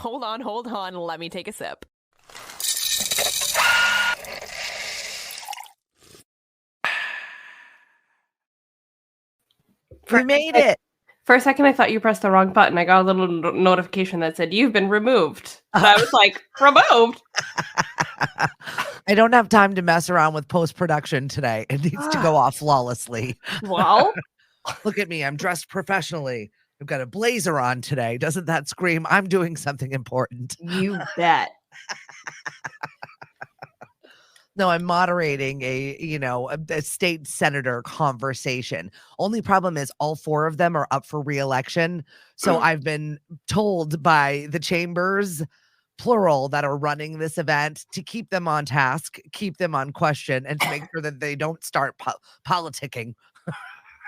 Hold on. Let me take a sip. We made it. For a second, I thought you pressed the wrong button. I got a little notification that said, you've been removed. And I was like, removed? I don't have time to mess around with post-production today. It needs to go off flawlessly. Well, look at me. I'm dressed professionally. I've got a blazer on today. Doesn't that scream I'm doing something important? You bet. No, I'm moderating a state senator conversation. Only problem is all 4 of them are up for re-election. So I've been told by the chambers, plural, that are running this event to keep them on task, keep them on question, and to make sure that they don't start politicking.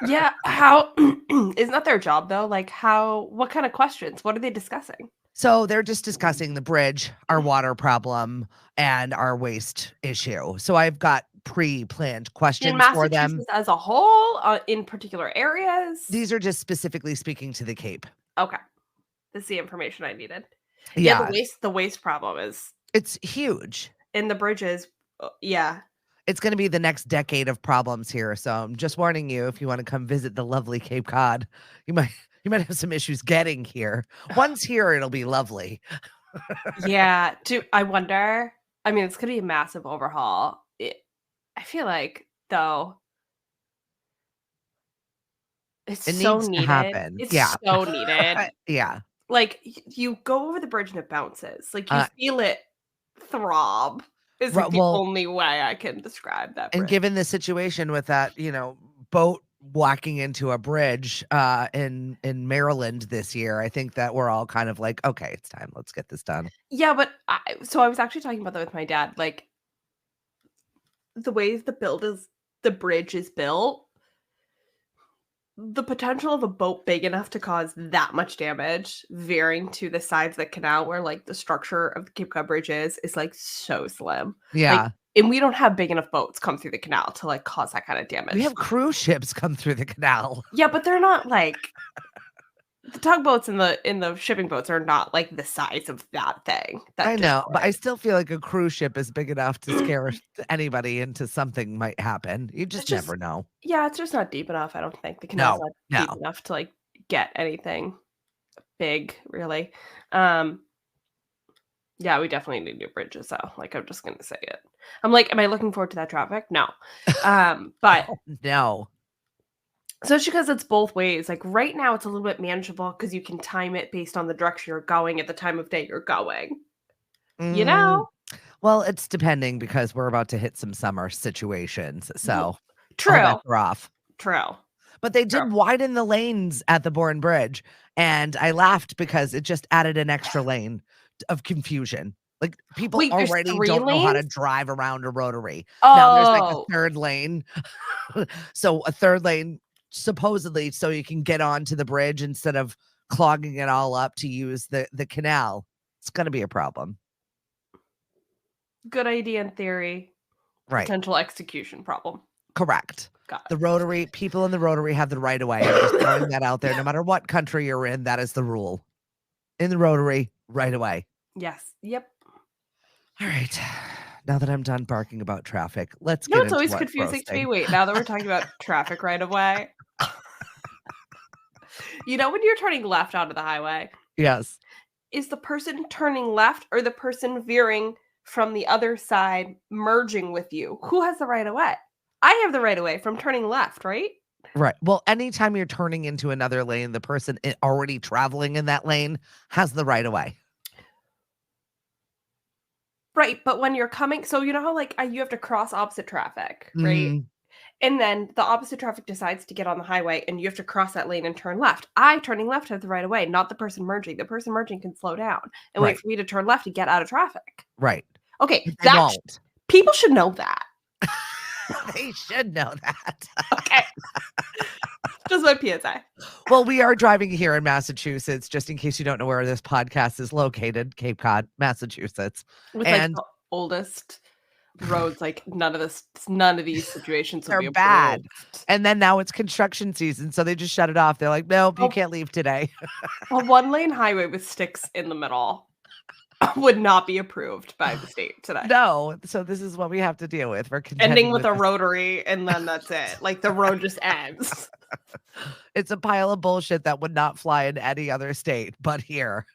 Yeah, how isn't that their job though? Like what kind of questions? What are they discussing? So they're just discussing the bridge, our water problem, and our waste issue. So I've got pre-planned questions for them. As a whole, in particular areas? These are just specifically speaking to the Cape. Okay. This is the information I needed. Yeah, the waste problem it's huge. In the bridges, yeah. It's going to be the next decade of problems here. So I'm just warning you, if you want to come visit the lovely Cape Cod, you might have some issues getting here. Once here, it'll be lovely. Yeah. I wonder. I mean, it's going to be a massive overhaul. I feel like, though, it so needs needed. To happen. It's so needed. Yeah. Like, you go over the bridge and it bounces. Like, you feel it throb. Is the only way I can describe that bridge. And given the situation with that, boat walking into a bridge in Maryland this year, I think that we're all kind of like, okay, it's time. Let's get this done. Yeah, but I was actually talking about that with my dad. Like, the way the bridge is built, the potential of a boat big enough to cause that much damage veering to the sides of the canal where like the structure of the Cape Cod Bridge is like so slim. Yeah. Like, and we don't have big enough boats come through the canal to like cause that kind of damage. We have cruise ships come through the canal. Yeah, but they're not like the tugboats and the shipping boats are not like the size of that thing. I know, but I still feel like a cruise ship is big enough to scare anybody into something might happen. You just never know. Yeah, it's just not deep enough. I don't think the canal's not deep enough to like get anything big, really. Yeah, we definitely need new bridges, though. Like, I'm just gonna say it. I'm like, am I looking forward to that traffic? No. But no. So it's because it's both ways. Like right now, it's a little bit manageable because you can time it based on the direction you're going at the time of day you're going. You know? Well, it's depending because we're about to hit some summer situations. So true. Rough. True. But they did widen the lanes at the Bourne Bridge. And I laughed because it just added an extra lane of confusion. Like people already don't know how to drive around a rotary. Oh. Now there's like a third lane. So a third lane supposedly so you can get onto the bridge instead of clogging it all up to use the canal. It's going to be a problem. Good idea in theory. Right. Potential execution problem. Correct. The rotary, people in the rotary have the right of way. I'm just throwing that out there. No matter what country you're in, that is the rule. In the rotary, right away. Yes. Yep. All right. Now that I'm done barking about traffic, let's get into it's always confusing to me. Wait, now that we're talking about traffic right away. You know when you're turning left onto the highway? Yes. Is the person turning left or the person veering from the other side merging with you? Who has the right of way? I have the right of way from turning left, right? Right. Well, anytime you're turning into another lane, the person already traveling in that lane has the right of way. Right. But when you're coming, so you know how like you have to cross opposite traffic, right? Mm-hmm. And then the opposite traffic decides to get on the highway and you have to cross that lane and turn left. Turning left, have the right of way, not the person merging. The person merging can slow down and wait for me to turn left to get out of traffic. Right. Okay. People should know that. They should know that. Okay. Just my PSA. Well, we are driving here in Massachusetts, just in case you don't know where this podcast is located, Cape Cod, Massachusetts. With like the oldest roads, like none of these situations are bad. And then now it's construction season, so they just shut it off. They're like, nope, you can't leave today. A 1-lane highway with sticks in the middle. would not be approved by the state today. No, so this is what we have to deal with. We're Ending contending with a this. rotary, and then that's it. Like, the road just ends. It's a pile of bullshit that would not fly in any other state, but here.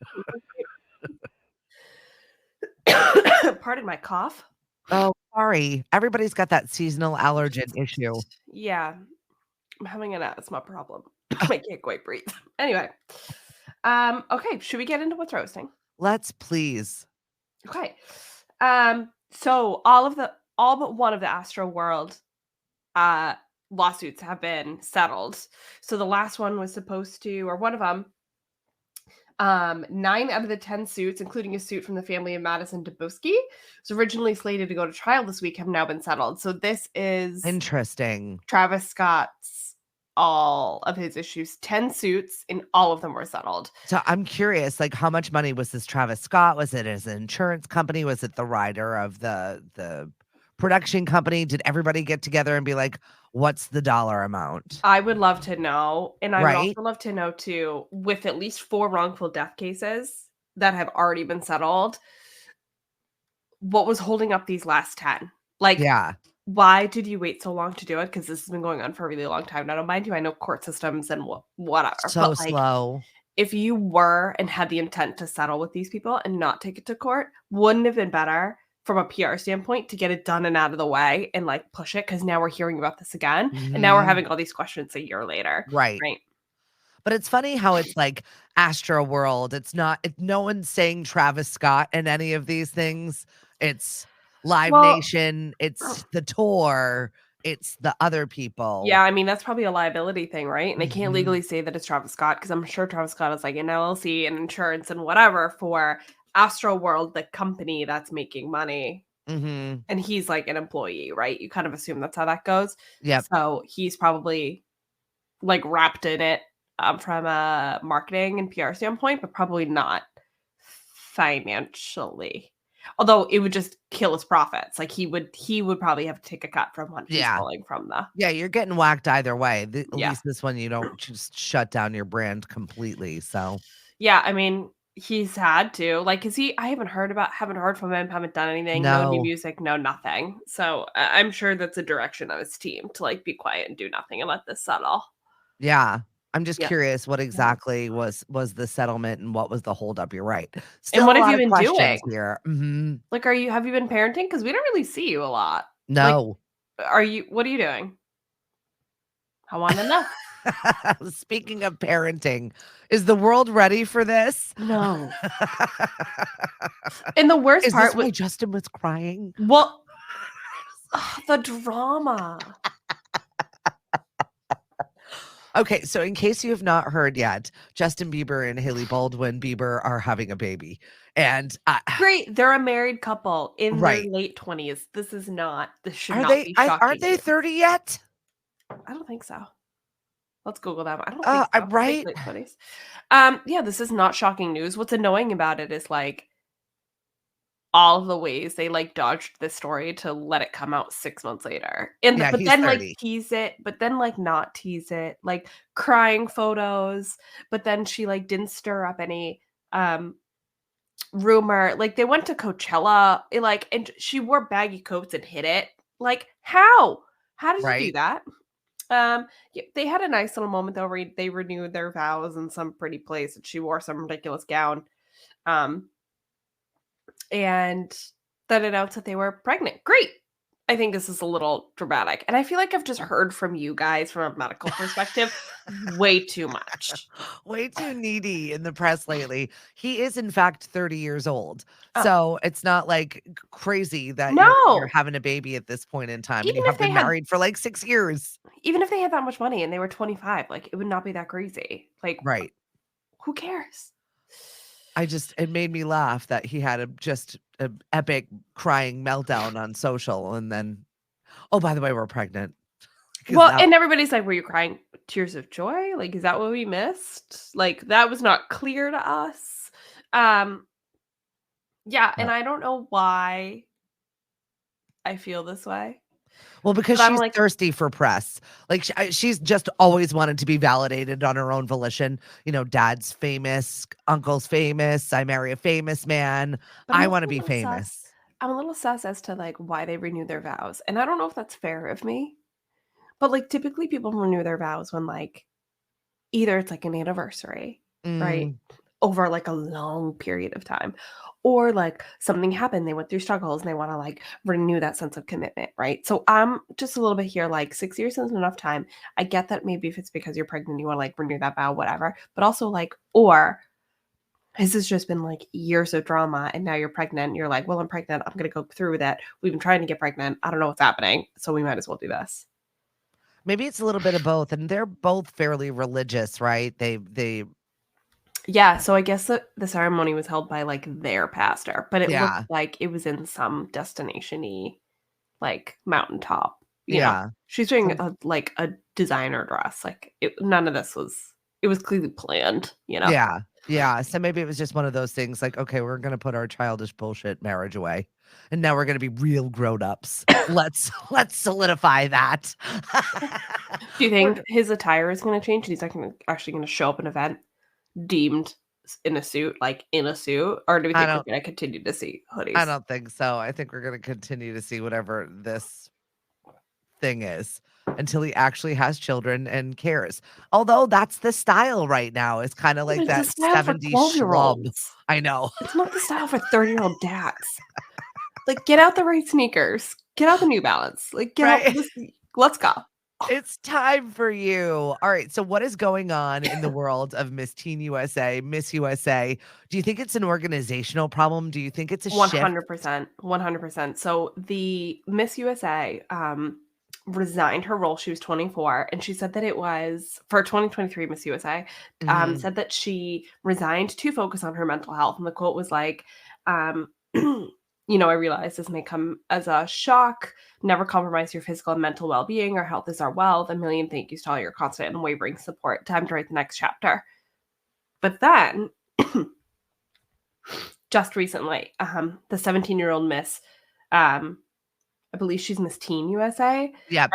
Pardon my cough. Oh, sorry. Everybody's got that seasonal allergen issue. Yeah, I'm having an asthma problem. I can't quite breathe. Anyway, okay, should we get into what's roasting? Let's please. Okay, so all but one of the Astroworld lawsuits have been settled. So the last one was supposed to, or one of them, 9 out of the 10 suits, including a suit from the family of Madison Dubowski, was originally slated to go to trial this week, have now been settled. So this is Interesting. Travis Scott's, all of his issues, 10 suits, and all of them were settled. So I'm curious, like, how much money was this Travis Scott? Was it his insurance company? Was it the rider of the production company? Did everybody get together and be like, what's the dollar amount? I would love to know. And I would Right? also love to know, too, with at least 4 wrongful death cases that have already been settled, what was holding up these last 10? Like, Yeah. why did you wait so long to do it? Because this has been going on for a really long time. Now, don't mind you, I know court systems and whatever. So but, like, slow. if you were and had the intent to settle with these people and not take it to court, wouldn't have been better from a PR standpoint to get it done and out of the way and, like, push it? Because now we're hearing about this again, and now we're Mhm. having all these questions a year later. Right. Right. But it's funny how it's like Astroworld. It's not, no one's saying Travis Scott in any of these things. It's Live Well, Nation, it's the tour, it's the other people. yeah, I mean, that's probably a liability thing, right? And they can't Mhm. legally say that it's Travis Scott because I'm sure Travis Scott is like an LLC and insurance and whatever for Astroworld, the company that's making money. Mhm. And he's like an employee, right? You kind of assume that's how that goes. Yep. So he's probably like wrapped in it from a marketing and PR standpoint, but probably not financially. Although it would just kill his profits. Like he would probably have to take a cut from what he's Yeah. pulling from the. Yeah, you're getting whacked either way. At Yeah. least this one, you don't just shut down your brand completely. So Yeah, I mean, he's had to. Like, is he? I haven't heard from him. Haven't done anything. No new no. music. No nothing. So I'm sure that's a direction of his team to like be quiet and do nothing and let this settle. Yeah. I'm just Yeah. curious what exactly was the settlement and what was the holdup. You're right. And Still what a have lot you of been questions doing? here. Mhm. Like, have you been parenting? Because we don't really see you a lot. Like, No. what are you doing? I want to know. Speaking of parenting, is the world ready for this? No. And the worst Is part this why Justin was crying? well, the drama. Okay, so in case you have not heard yet, Justin Bieber and Hailey Baldwin Bieber are having a baby. And Great, they're a married couple in Right. their late 20s. This should not be aren't shocking. they 30 yet? I don't think so. Let's Google them. I don't think so. I think Right? late 20s. Yeah, this is not shocking news. What's annoying about it is like all of the ways they like dodged this story to let it come out 6 months later. And Yeah, but he's then like 30. tease it, but then like not tease it, like crying photos, but then she like didn't stir up any rumor. Like they went to Coachella, and she wore baggy coats and hid it. Like how? How did you do Right? that? They had a nice little moment though where they renewed their vows in some pretty place and she wore some ridiculous gown. And then announced that they were pregnant. Great. I think this is a little dramatic. And I feel like I've just heard from you guys from a medical perspective way too much. Way too needy in the press lately. He is in fact 30 years old. Oh. So it's not like crazy that No. you're having a baby at this point in time. Even You if have they been had- married for like 6 years. Even if they had that much money and they were 25, like it would not be that crazy. Like, Right. who cares? It made me laugh that he had just an epic crying meltdown on social. And then, oh, by the way, we're pregnant. 'Cause Well, now- and everybody's like, were you crying tears of joy? Like, is that what we missed? Like, that was not clear to us. Yeah, and I don't know why I feel this way. Well, because But I'm she's like, thirsty for press. Like she's just always wanted to be validated on her own volition. Dad's famous, uncle's famous. I marry a famous man. but I'm I also want to a be little sus. famous. I'm a little sus as to like why they renew their vows. And I don't know if that's fair of me. But like typically people renew their vows when like either it's like an anniversary, right? Mm, Over like a long period of time. Or like something happened, they went through struggles and they want to like renew that sense of commitment, right? So I'm just a little bit here, like 6 years isn't enough time. I get that maybe if it's because you're pregnant, you want to like renew that vow, whatever. But also like, or this has just been like years of drama and now you're pregnant. You're like, well, I'm pregnant. I'm going to go through with it. We've been trying to get pregnant. I don't know what's happening. So we might as well do this. maybe it's a little bit of both, and they're both fairly religious, right? They Yeah, so I guess the ceremony was held by, like, their pastor, but it looked yeah, like it was in some destination-y, like, mountaintop, you know? yeah. She's doing So a designer dress, like, none of this was it was clearly planned, you know? yeah, yeah. So maybe it was just one of those things like, okay, we're gonna put our childish bullshit marriage away. And now we're gonna be real grown-ups. Let's solidify that. Do you We're think his attire is gonna change? He's, like, actually gonna show up an event deemed in a suit, like, in a suit, or do we I think we're don't gonna continue to see I hoodies? don't think so. I think we're gonna continue to see whatever this thing is until he actually has children and cares. Although that's the style right now. It's kinda Yeah, but like it's a that style for 70s schlub. 12-year-olds. I know. It's not the style for 30-year-old dads. Like, get out the right sneakers. Get out the New Balance. Like, get out Right? this let's go. It's time for you. All right. So, what is going on in the world of Miss Teen USA, Miss USA? Do you think it's an organizational problem? Do you think it's a shift? 100%, 100%. So, the Miss USA, resigned her role, she was 24, and she said that it was for 2023 Miss USA, Mhm. said that she resigned to focus on her mental health, and the quote was like, um, I realize this may come as a shock. Never compromise your physical and mental well-being. Our health is our wealth. A million thank yous to all your constant and unwavering support. Time to write the next chapter. But then, just recently, the 17-year-old Miss, um, I believe she's Miss Teen USA. Yep.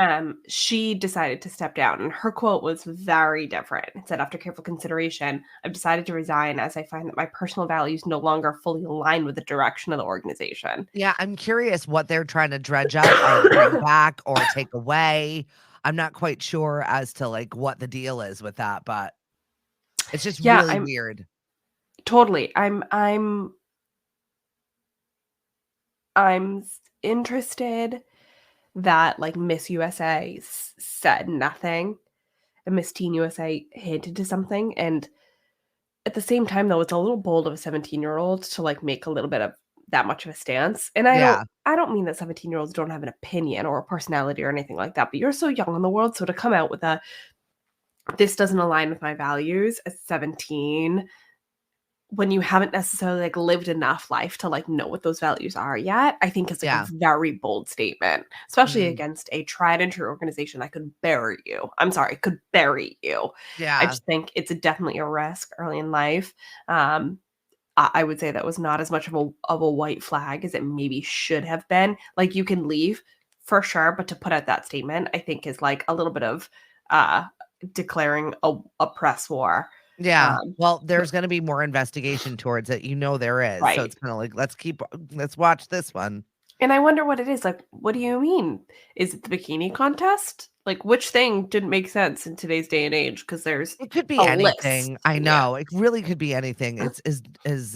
She decided to step down, and her quote was very different. It said, "After careful consideration, I've decided to resign as I find that my personal values no longer fully align with the direction of the organization." Yeah. I'm curious what they're trying to dredge up or bring back or take away. I'm not quite sure as to like what the deal is with that, but it's just Yeah, really I'm weird. totally. I'm interested that like Miss USA said nothing and Miss Teen USA hinted to something. And at the same time, though, it's a little bold of a 17-year-old to like make a little bit of that much of a stance. And Yeah. I don't mean that 17-year-olds don't have an opinion or a personality or anything like that, but you're so young in the world. So to come out with a this doesn't align with my values at 17 when you haven't necessarily, like, lived enough life to, like, know what those values are yet, I think is, like, a Yeah. very bold statement, especially Mm, against a tried and true organization that could bury you. I'm sorry, could bury you. I yeah. just think it's definitely a risk early in life. I would say that was not as much of a white flag as it maybe should have been. Like, you can leave for sure, but to put out that statement, I think is, like, a little bit of, uh, declaring a press war. Yeah. Um, Well, there's gonna be more investigation towards it. There is. So right. it's kinda like, let's watch this one. And I wonder what it is, like, what do you mean? Is it the bikini contest? Like, which thing didn't make sense in today's day and age? Because there's It could be a list. anything. I Yeah. know. It really could be anything. It's is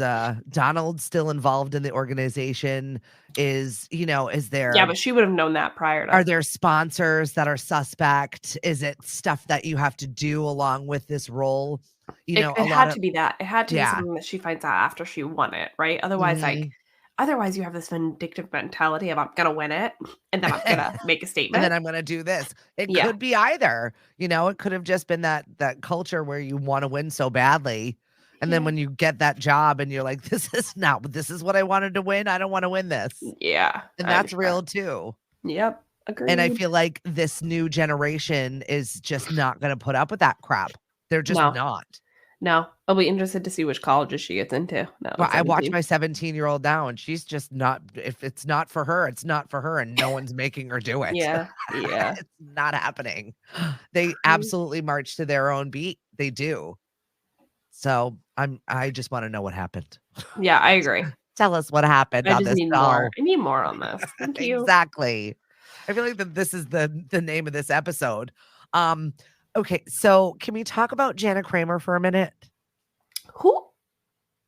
Donald still involved in the organization? Is Yeah, there but she would have known that prior are to there sponsors that are suspect? Is it stuff that you have to do along with this role? A it lot had of to be that. It had to be yeah. something that she finds out after she won it, right? Otherwise, like Mhm. otherwise you have this vindictive mentality of, "I'm gonna win it, and then I'm gonna make a And then statement." I'm gonna do this. It Yeah. could be either. It could have just been that culture where you wanna win so badly, and then Yeah. when you get that job and you're like, this is what I wanted to win, I don't wanna win this." Yeah, And I'm that's sure. real too. Yep, And I agreed. feel like this new generation is just not gonna put up with that crap. They're just No. not. No, I'll be interested to see which colleges she gets into. No, Well, I watch my 17-year-old now, and she's just not. If it's not for her, it's not for her, and no one's making her do it. Yeah, yeah. It's not happening. They absolutely march to their own beat. They do. So I just want to know what happened. Yeah, I agree. Tell us what happened I on just this need doll. more. I need more on this. Thank you. Exactly. I feel like this is the name of this episode. Okay, so can we talk about Jana Kramer for a minute? Who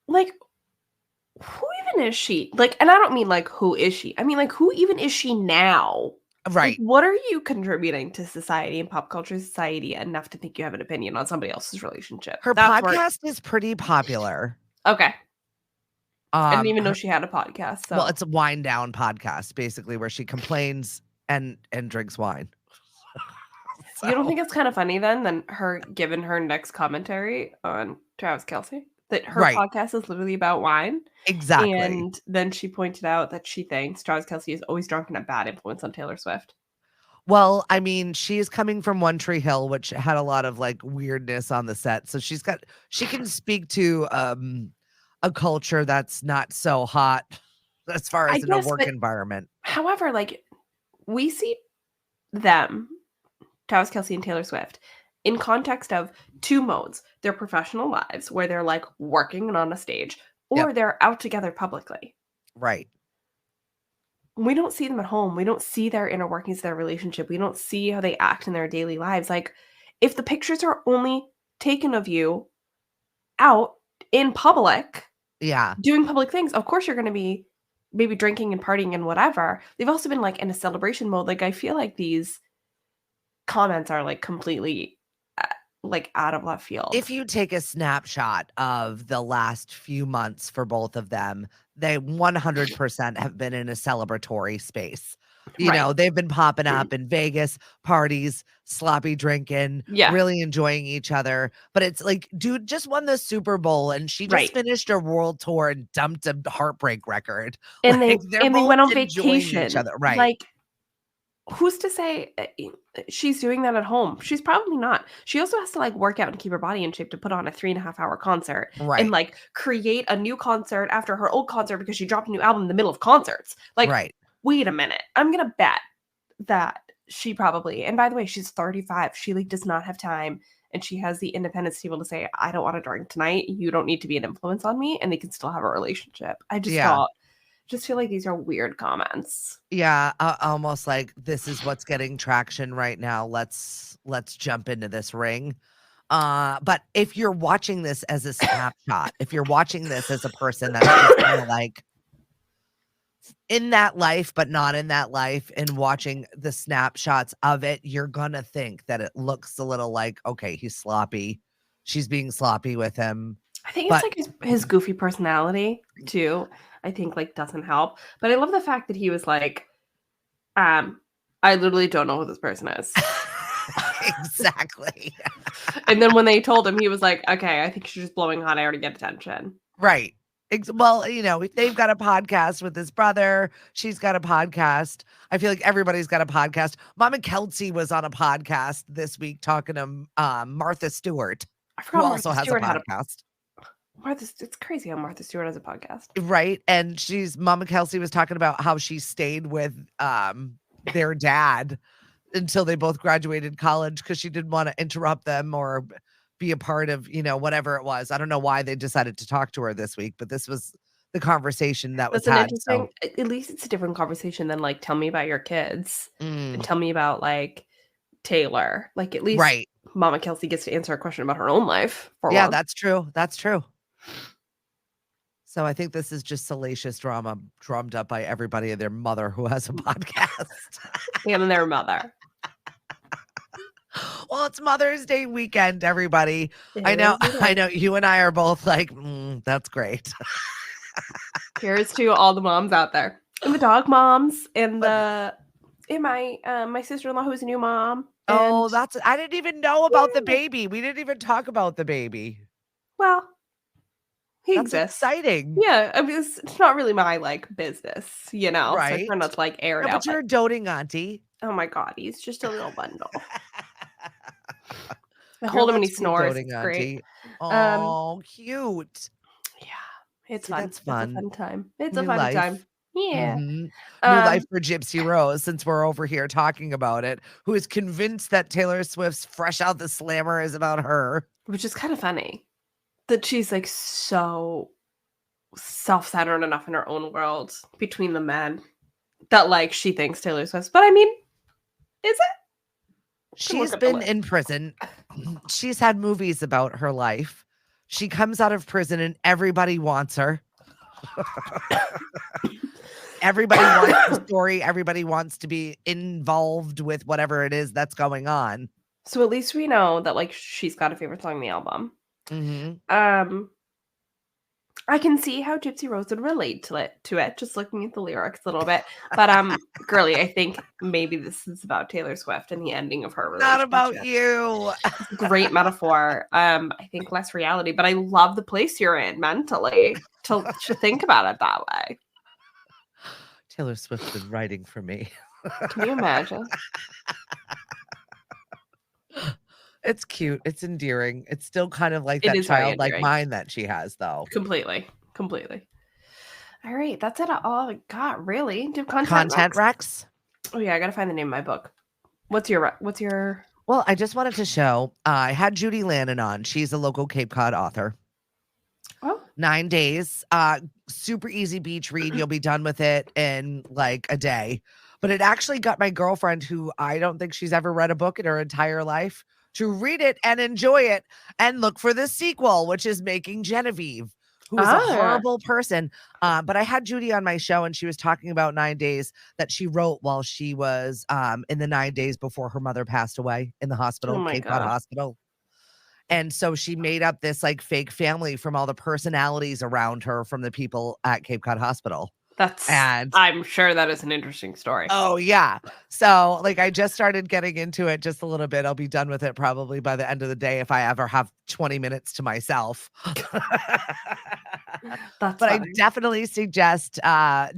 even is she? Like, and I don't mean like who is she? I mean like who even is she now? Right. Like, what are you contributing to society and pop culture society enough to think you have an opinion on somebody else's relationship? Her podcast is pretty popular. Okay. I didn't even know her- she had a podcast. So. Well, it's a wind down podcast, basically, where she complains and drinks wine. You don't think it's kind of funny then her giving her next commentary on Travis Kelce? That her podcast is literally about wine. Exactly. And then she pointed out that she thinks Travis Kelce is always drunk and a bad influence on Taylor Swift. Well, I mean, she is coming from One Tree Hill, which had a lot of like weirdness on the set. So she can speak to a culture that's not so hot as far as in a work environment. However, like we see them, Travis Kelce and Taylor Swift, in context of two modes: their professional lives, where they're like working and on a stage, or they're out together publicly. Right. We don't see them at home. We don't see their inner workings of their relationship. We don't see how they act in their daily lives. Like, if the pictures are only taken of you out in public, doing public things, of course you're going to be maybe drinking and partying and whatever. They've also been like in a celebration mode. Like, I feel like these comments are like completely like out of left field. If you take a snapshot of the last few months for both of them, they 100% have been in a celebratory space. You know, they've been popping up in Vegas, parties, sloppy drinking, really enjoying each other. But it's like, dude just won the Super Bowl and she just finished a world tour and dumped a heartbreak record. And like, they went on vacation. Each other. Right. Like, who's to say she's doing that at home? She's probably not. She also has to like work out and keep her body in shape to put on a 3.5-hour concert and like create a new concert after her old concert because she dropped a new album in the middle of concerts. Like, wait a minute. I'm going to bet that she probably, and by the way, she's 35. She like does not have time, and she has the independence to be able to say, I don't want to drink tonight. You don't need to be an influence on me. And they can still have a relationship. I just feel like these are weird comments. Yeah, almost like this is what's getting traction right now. Let's jump into this ring. But if you're watching this as a snapshot, if you're watching this as a person that's just kind of like in that life but not in that life and watching the snapshots of it, you're gonna think that it looks a little like, okay, he's sloppy. She's being sloppy with him. I think it's like his goofy personality too. I think like doesn't help. But I love the fact that he was like, I literally don't know who this person is. Exactly. And then when they told him, he was like, okay, I think she's just blowing hot air to get attention. Right. Well, you know, they've got a podcast with his brother. She's got a podcast. I feel like everybody's got a podcast. Mama Kelce was on a podcast this week talking to Martha Stewart, who also has a podcast. It's crazy how Martha Stewart has a podcast. Right. And Mama Kelce was talking about how she stayed with their dad until they both graduated college because she didn't want to interrupt them or be a part of, you know, whatever it was. I don't know why they decided to talk to her this week, but this was the conversation that was had. At least it's a different conversation than like, tell me about your kids and tell me about like Taylor. Like at least Mama Kelce gets to answer a question about her own life. Yeah, that's true. That's true. So I think this is just salacious drama drummed up by everybody and their mother who has a podcast. And their mother. Well, it's Mother's Day weekend, everybody. I know you and I are both like, that's great. Here's to all the moms out there. And the dog moms and my sister-in-law who's a new mom. Oh, I didn't even know about the baby. We didn't even talk about the baby. Well, That's exists. Exciting. Yeah, I mean, it's not really my like business, you know. Right. So I try not to like air it out. But you're a doting auntie. Oh my God, he's just a little bundle. I hold him and he snores. It's great. Oh, cute. Yeah, it's See, fun. that's It's a fun. fun time. It's a New fun time. life. Yeah. New life Um, for Gypsy Rose, since we're over here talking about it, who is convinced that Taylor Swift's Fresh Out the Slammer is about her. which is kind of funny that she's like so self-centered enough in her own world between the men that like she thinks Taylor Swift. But I mean, is it? Could look She's at the been list. in prison. She's had movies about her life. She comes out of prison and everybody wants her. Everybody wants the story. Everybody wants to be involved with whatever it is that's going on. So at least we know that like she's got a favorite song in the album. Mm-hmm. I can see how Gypsy Rose would relate to it, just looking at the lyrics a little bit. But girly, I think maybe this is about Taylor Swift and the ending of her relationship. Not about you. Great metaphor. I think less reality, but I love the place you're in mentally to think about it that way. Taylor Swift is writing for me. Can you imagine? It's cute. It's endearing. It's still kind of like It that is very childlike endearing. mind that she has, though. Completely. All right, that's it. All I got, really. Do you have content Rex? Oh yeah, I gotta find the name of my book. What's your? Well, I just wanted to show. I had Judy Lannon on. She's a local Cape Cod author. Oh, 9 days. Super easy beach read. You'll be done with it in like a day. But it actually got my girlfriend, who I don't think she's ever read a book in her entire life, to read it and enjoy it and look for the sequel, which is Making Genevieve, who is a horrible person. But I had Judy on my show and she was talking about 9 days that she wrote while she was in the 9 days before her mother passed away in the hospital, Cape Cod Hospital. And so she made up this like fake family from all the personalities around her from the people at Cape Cod Hospital. I'm sure that is an interesting story. Oh, yeah. So, like, I just started getting into it just a little bit. I'll be done with it probably by the end of the day if I ever have 20 minutes to myself. But I definitely suggest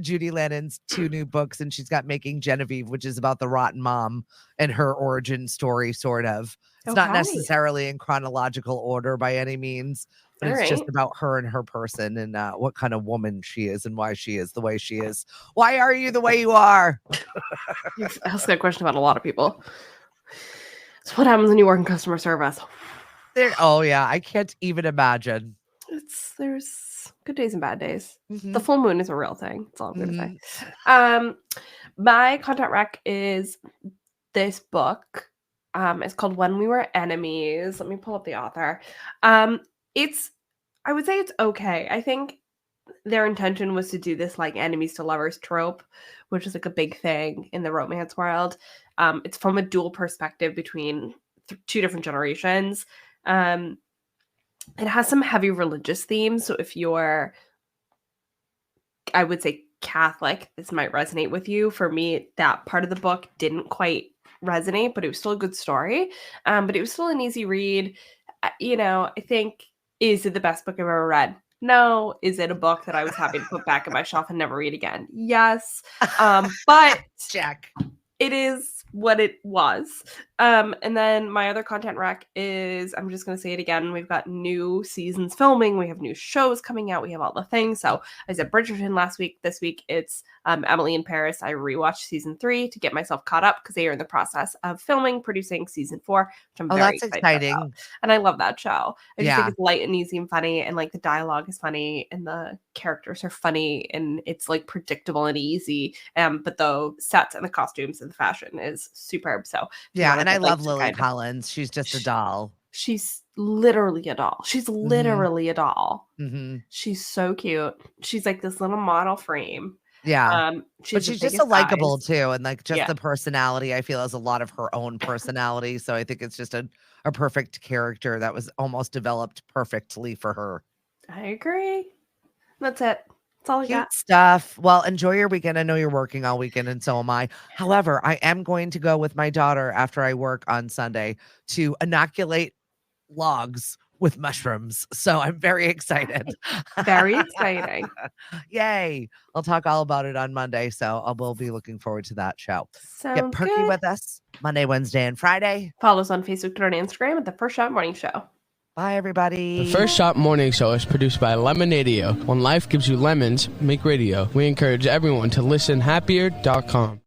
Judy Lannon's 2 new books, and she's got Making Genevieve, which is about the rotten mom and her origin story, sort of. It's not necessarily in chronological order by any means, but it's just about her and her person and what kind of woman she is and why she is the way she is. Why are you the way you are? You've asked that question about a lot of people. It's what happens when you work in customer service. Oh, yeah. I can't even imagine. There's good days and bad days. Mm-hmm. The full moon is a real thing. That's all I'm going to say. My content rec is this book. It's called When We Were Enemies. Let me pull up the author. I would say it's okay. I think their intention was to do this like enemies to lovers trope, which is like a big thing in the romance world. It's from a dual perspective between 2 different generations. It has some heavy religious themes. So if you're, I would say, Catholic, this might resonate with you. For me, that part of the book didn't quite resonate, but it was still a good story. But it was still an easy read. I think, is it the best book I've ever read? No. Is it a book that I was happy to put back on my shelf and never read again? Yes. But check. It is what it was. And then my other content rec is, I'm just going to say it again, we've got new seasons filming, we have new shows coming out, we have all the things. So I said Bridgerton last week. This week it's Emily in Paris. I rewatched season 3 to get myself caught up because they are in the process of producing season 4, which I'm very excited about. And I love that show. I just think it's light and easy and funny, and like the dialogue is funny and the characters are funny and it's like predictable and easy. But the sets and the costumes and the fashion is superb. So yeah, and I love Lily Collins. She's just a doll. She's literally a doll. She's literally a doll. Mm-hmm. She's so cute. She's like this little model frame. Yeah. But she's just so likable too. And like just the personality, I feel, has a lot of her own personality. So I think it's just a perfect character that was almost developed perfectly for her. I agree. That's it. That's all I got. Cute stuff. Well, enjoy your weekend. I know you're working all weekend, and so am I. However, I am going to go with my daughter after I work on Sunday to inoculate logs with mushrooms. So I'm very excited. Very exciting. Yay. I'll talk all about it on Monday. So I will be looking forward to that show. Sounds Get perky with us Monday, Wednesday, and Friday. Follow us on Facebook, Twitter, and Instagram at The First Shot Morning Show. Bye, everybody. The First Shot Morning Show is produced by Lemonadio. When life gives you lemons, make radio. We encourage everyone to listen happier.com.